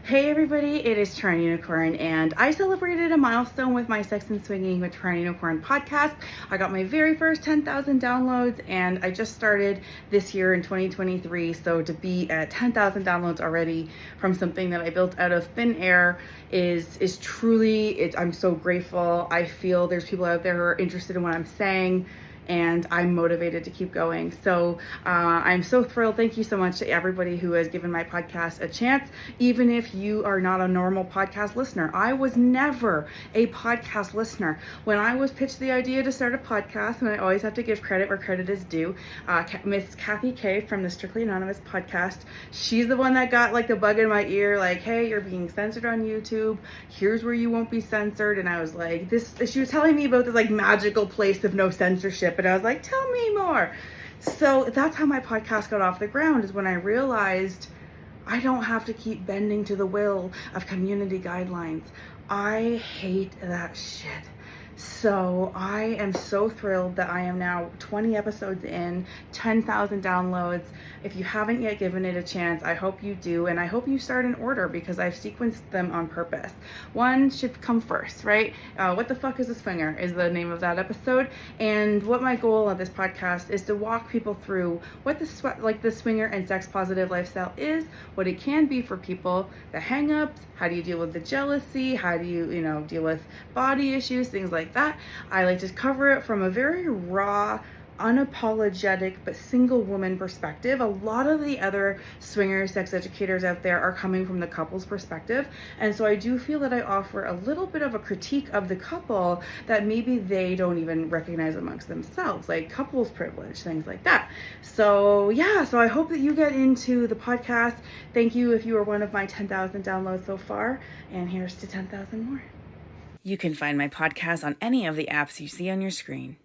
Hey everybody, it is Trying Unicorn, and I celebrated a milestone with my Sex and Swinging with Trying Unicorn podcast. I got my very first 10,000 downloads, and I just started this year in 2023. So to be at 10,000 downloads already from something that I built out of thin air is truly, I'm so grateful. I feel there's people out there who are interested in what I'm saying, and I'm motivated to keep going. So I'm so thrilled. Thank you so much to everybody who has given my podcast a chance, even if you are not a normal podcast listener. I was never a podcast listener. When I was pitched the idea to start a podcast, and I always have to give credit where credit is due, Miss Kathy K from the Strictly Anonymous podcast, she's the one that got like the bug in my ear, like, hey, you're being censored on YouTube. Here's where you won't be censored. And I was like, she was telling me about this like magical place of no censorship. And I was like, tell me more. So that's how my podcast got off the ground, is when I realized I don't have to keep bending to the will of community guidelines. I hate that shit. So I am so thrilled that I am now 20 episodes in, 10,000 downloads. If you haven't yet given it a chance, I hope you do, and I hope you start in order because I've sequenced them on purpose. One should come first, right? What the fuck is a swinger is the name of that episode, and what my goal of this podcast is to walk people through what the swinger and sex positive lifestyle is, what it can be for people, the hang-ups, how do you deal with the jealousy, how do you deal with body issues, things like that. I like to cover it from a very raw, unapologetic, but single woman perspective. A lot of the other swinger sex educators out there are coming from the couple's perspective. And so I do feel that I offer a little bit of a critique of the couple that maybe they don't even recognize amongst themselves, like couples privilege, things like that. So yeah, so I hope that you get into the podcast. Thank you if you are one of my 10,000 downloads so far. And here's to 10,000 more. You can find my podcast on any of the apps you see on your screen.